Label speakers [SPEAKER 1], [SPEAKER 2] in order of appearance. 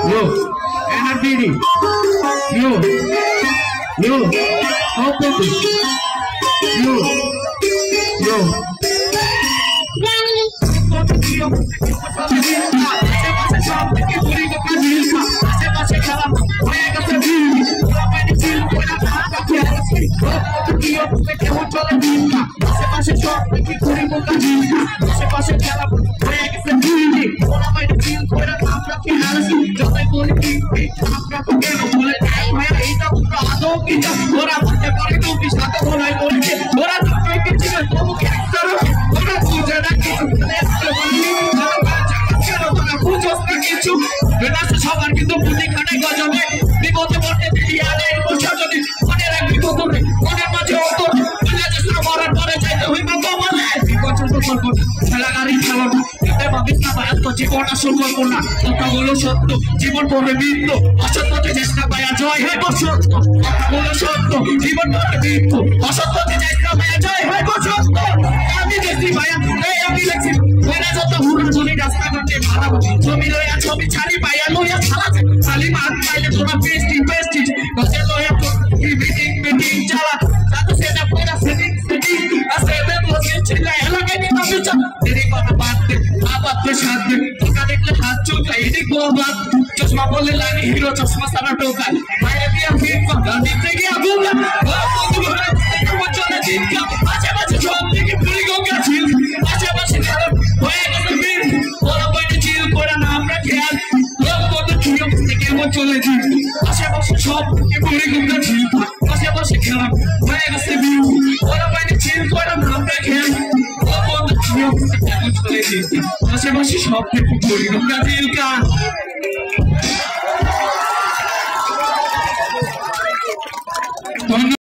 [SPEAKER 1] Yo, NRTD. Yo, open it. Yo. সবার কিন্তু বুদ্ধি খানে গজবে বিপদে পড়তে দিয়ালে বসা যদি মনে রাখবি কতরে মনের মাঝে অত চেষ্টা করার পরে চাইতে হইবা বলে বিপর্যন্ত করব খেলা গাড়ি খেলানো এতে ভাবিস না ভাই তো জীবন আসল করবো না কথাগুলো সত্য জীবন পড়বে মৃত্যু অসত্যতে চেষ্টা পায়া জয় হে বসত্য কথাগুলো সত্য জীবন পড়বে মৃত্যু অসত্যতে চেষ্টা পায়া জয় হে বসত্য আমি দেখি ভাইয়া এই আমি দেখছি ওরা যত হুড় হুড়ি রাস্তা ঘাটে মারা ছবি লইয়া ছবি ছাড়ি পাইয়া লইয়া ছাড়াছে খালি মাত পাইলে তোরা বেস্টি বসে লইয়া মিটিং চালা তাতে সেটা পুরা সেটিং আসে বেদ লগে ছিলা এলাকে নিতে বিচা তেরি কথা বাদ দে আবার তে সাথ দে তোকা দেখলে হাত চুলকা এদিক গোবাদ চশমা বলে লাগে হিরো চশমা সারা টোকা মাইরে দিয়া ফিট কথা নিতে গিয়া বুলা বন্ধু ঘরে তোমার চলে দিনকা আশেপাশে সব থেকে পুরি গঙ্গা ছিল আশেপাশে খারাপ হয়ে গেছে বীর ওরা বইতে চিল করে না আমরা খেয়াল চলে দিন আশেপাশে সব পুরি গঙ্গা ছিল আশেপাশে খারাপ হয়ে গেছে বীর ওরা বইতে চিল করে না আমরা খেয়াল চলে দিন আশেপাশে সব পুরি গঙ্গা ছিল